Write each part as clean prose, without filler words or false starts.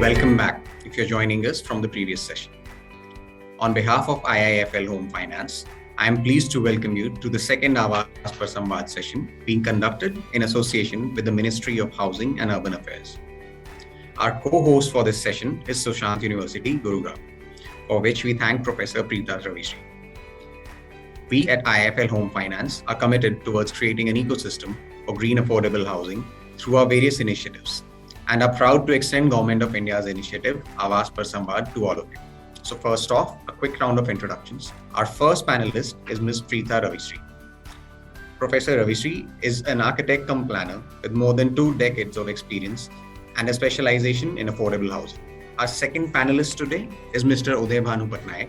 Welcome back if you're joining us from the previous session. On behalf of IIFL Home Finance, I am pleased to welcome you to the second Awas Par Samvad session being conducted in association with the Ministry of Housing and Urban Affairs. Our co-host for this session is Sushant University, Gurugram, for which we thank Professor Preetha Ravishri. We at IIFL Home Finance are committed towards creating an ecosystem for green affordable housing through our various initiatives and are proud to extend Government of India's initiative Awas Par Samvad to all of you. So first off, a quick round of introductions. Our first panelist is Ms. Preetha Ravishri. Professor Ravishri is an architect cum planner with more than 2 decades of experience and a specialization in affordable housing. Our second panelist today is Mr. Uday Bhanu Patnaik.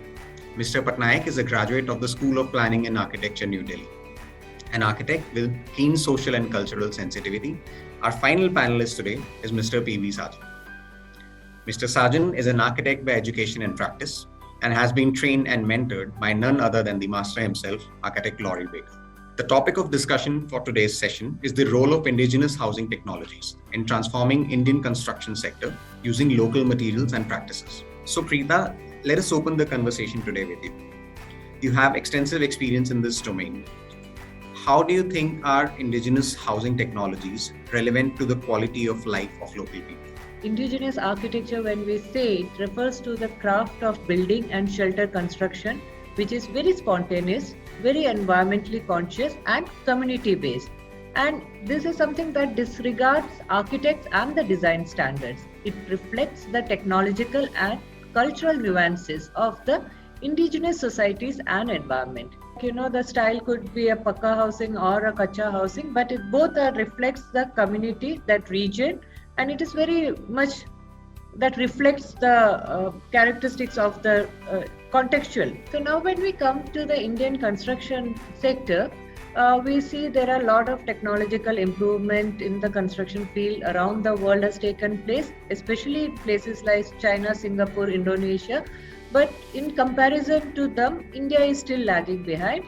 Mr. Patnaik is a graduate of the School of Planning and Architecture, New Delhi, an architect with keen social and cultural sensitivity. Our final panelist today is Mr. P.V. Sajan. Mr. Sajan is an architect by education and practice and has been trained and mentored by none other than the master himself, architect Laurie Baker. The topic of discussion for today's session is the role of indigenous housing technologies in transforming Indian construction sector using local materials and practices. So Preetha, let us open the conversation today with you. You have extensive experience in this domain. How do you think are indigenous housing technologies relevant to the quality of life of local people? Indigenous architecture, when we say it, refers to the craft of building and shelter construction, which is very spontaneous, very environmentally conscious and community based. And this is something that disregards architects and the design standards. It reflects the technological and cultural nuances of the indigenous societies and environment. The style could be a Pakka housing or a Kacha housing, but it both reflects the community, that region, and it is very much that reflects the characteristics of the contextual. So now when we come to the Indian construction sector, we see there are a lot of technological improvement in the construction field around the world has taken place, especially in places like China, Singapore, Indonesia. But in comparison to them, India is still lagging behind.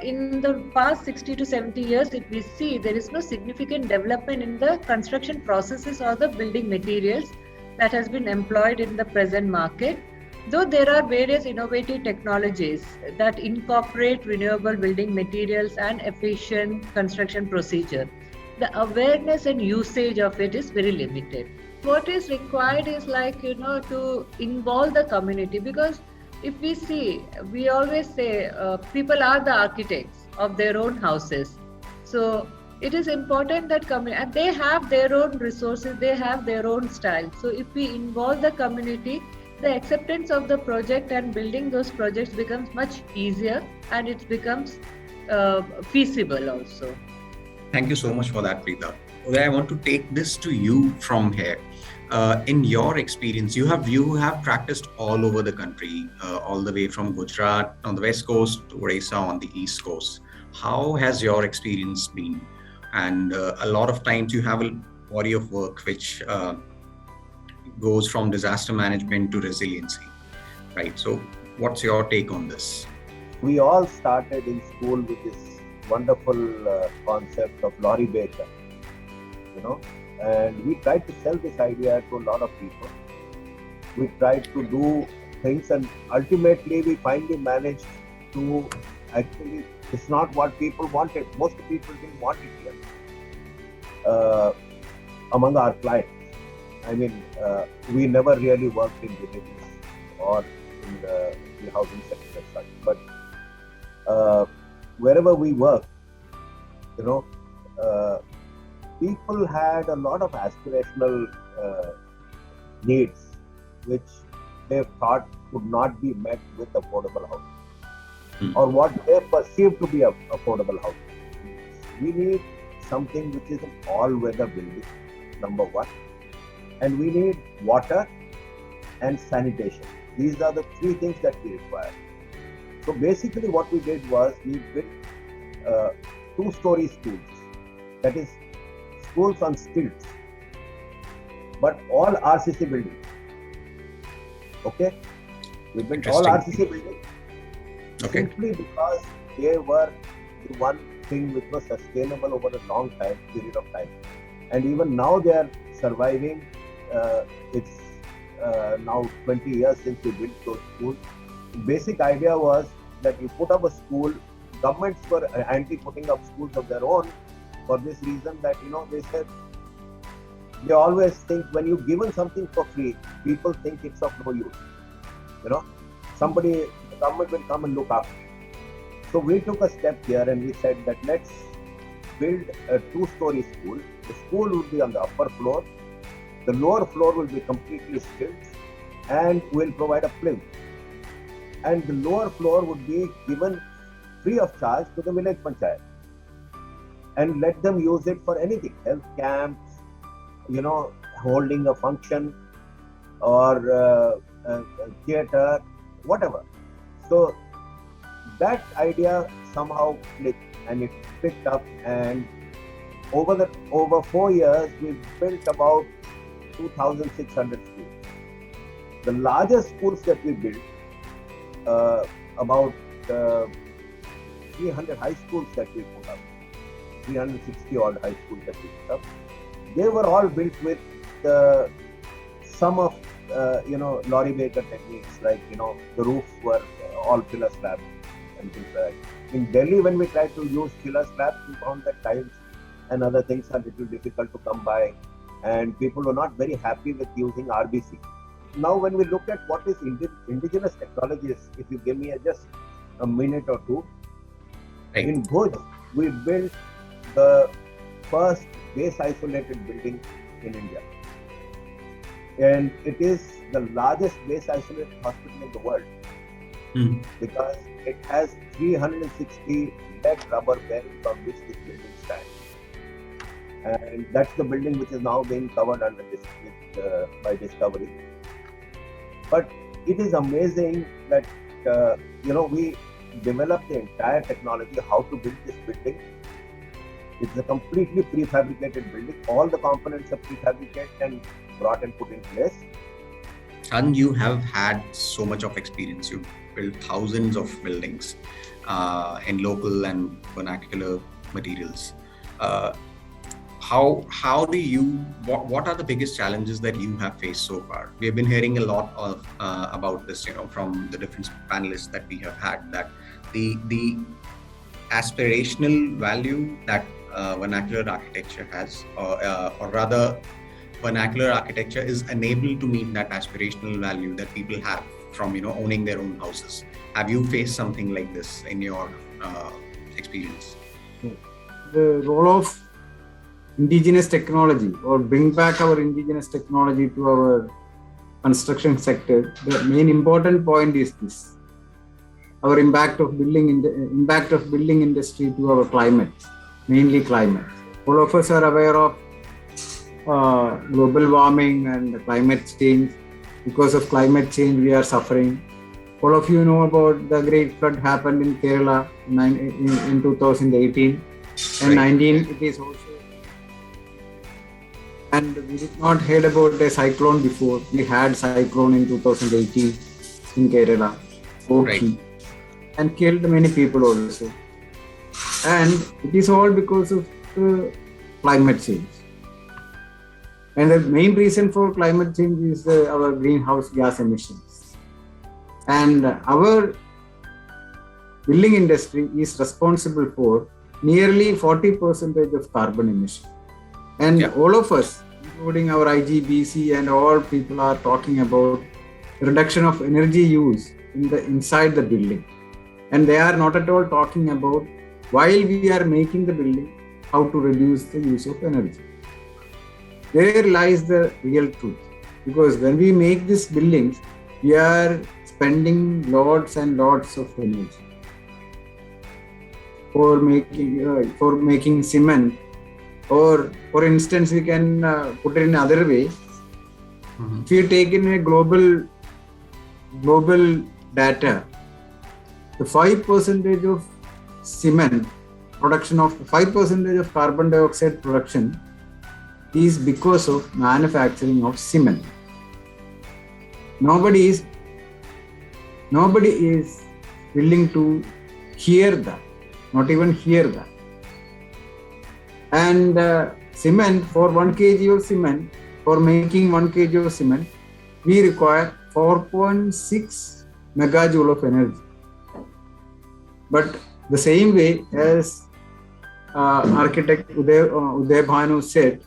In the past 60 to 70 years, if we see, there is no significant development in the construction processes or the building materials that has been employed in the present market. Though there are various innovative technologies that incorporate renewable building materials and efficient construction procedure, the awareness and usage of it is very limited. What is required is to involve the community, because if we see, we always say people are the architects of their own houses. So it is important that and they have their own resources, they have their own style. So if we involve the community, the acceptance of the project and building those projects becomes much easier, and it becomes feasible also. Thank you so much for that, Preetha. Uday, I want to take this to you from here. In your experience, you have practiced all over the country, all the way from Gujarat on the west coast to Odisha on the east coast. How has your experience been? And a lot of times you have a body of work which goes from disaster management to resiliency, right? So what's your take on this? We all started in school with this wonderful concept of Laurie Baker, and we tried to sell this idea to a lot of people. We tried to do things, and ultimately we finally managed to actually, it's not what people wanted. Most people didn't want it here among our clients. We never really worked in villages or in the housing sector as such, but wherever we worked, people had a lot of aspirational needs which they thought could not be met with affordable housing, or what they perceive to be affordable housing. We need something which is an all-weather building, number one, and we need water and sanitation. These are the 3 things that we require. So basically what we did was we built 2-story schools, that is schools on stilts, but all RCC buildings. Okay? We built all RCC buildings simply because they were the one thing which was sustainable over a long period of time. And even now they are surviving. It's now 20 years since we built those schools. The basic idea was that you put up a school. Governments were anti putting up schools of their own for this reason that, they said, they always think when you've given something for free, people think it's of no use. The government will come and look after. So we took a step here and we said that let's build a 2-story school. The school would be on the upper floor. The lower floor will be completely stilts and we'll provide a plinth. And the lower floor would be given free of charge to the village panchayat. And let them use it for anything, health camps, holding a function or a theatre, whatever. So that idea somehow clicked and it picked up, and over 4 years we built about 2,600 schools. The largest schools that we built, about 300 high schools that we put up, 360 odd high schools that we put up, they were all built with some of Laurie Baker techniques, like the roofs were all pillar slabs and things like that. In Delhi, when we tried to use pillar slabs, we found that tiles and other things are little difficult to come by, and people were not very happy with using RBC. Now, when we look at what is indigenous technologies, if you give me just a minute or two, right. In Bhuj, we built the first base isolated building in India. And it is the largest base isolated hospital in the world because it has 360 dead rubber bearings on which this building stands. And that's the building which is now being covered under by Discovery. But it is amazing that, we developed the entire technology, how to build this building. It's a completely prefabricated building. All the components are prefabricated and brought and put in place. And you have had so much of experience. You've built thousands of buildings in local and vernacular materials. How do you, what are the biggest challenges that you have faced so far? We have been hearing a lot of about this, from the different panelists that we have had, that the aspirational value that vernacular architecture has, or rather vernacular architecture is unable to meet that aspirational value that people have from owning their own houses. Have you faced something like this in your experience? The role of indigenous technology, or bring back our indigenous technology to our construction sector, the main important point is this: our impact of building industry to our climate, mainly climate. All of us are aware of global warming and climate change. Because of climate change, we are suffering. All of you know about the great flood happened in Kerala in 2018 and Right. 19. It is also, and we did not heard about a cyclone before. We had cyclone in 2018 in Kerala, Oki, and killed many people also. And it is all because of climate change. And the main reason for climate change is our greenhouse gas emissions. And our building industry is responsible for nearly 40% of carbon emission. And all of us, including our IGBC and all people, are talking about reduction of energy use inside the building. And they are not at all talking about, while we are making the building, how to reduce the use of energy. There lies the real truth. Because when we make these buildings, we are spending lots and lots of energy for making cement. Or, for instance, we can put it in another way. If you take in a global data, the 5% of cement production, of 5% of carbon dioxide production, is because of manufacturing of cement. Nobody is willing to hear that, not even hear that. And cement, for 1 kg of cement, for making 1 kg of cement, we require 4.6 megajoule of energy. But the same way as architect Uday Bhanu said,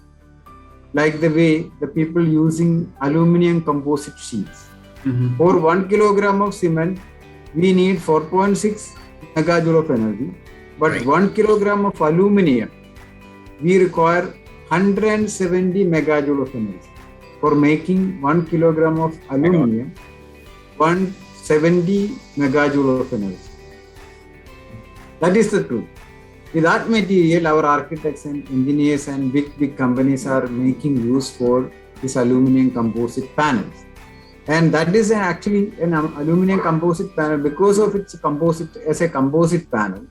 like the way the people using aluminum composite sheets. For 1 kilogram of cement, we need 4.6 megajoule of energy. But 1 kilogram of aluminum, we require 170 megajoule of energy. For making 1 kilogram of aluminum, 170 megajoule of energy. That is the truth. With that material, our architects and engineers and big companies are making use for this aluminum composite panels. And that is actually an aluminum composite panel. Because of its composite, as a composite panel,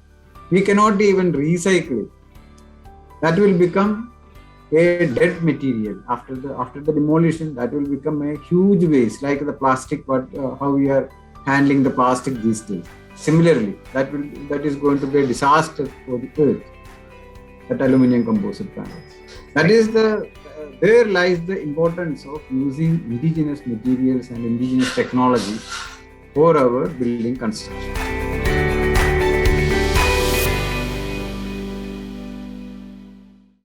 we cannot even recycle it. That will become a dead material after the demolition. That will become a huge waste, like the plastic. How we are handling the plastic these days. Similarly, that is going to be a disaster for the earth. That aluminum composite panels. That is there lies the importance of using indigenous materials and indigenous technology for our building construction.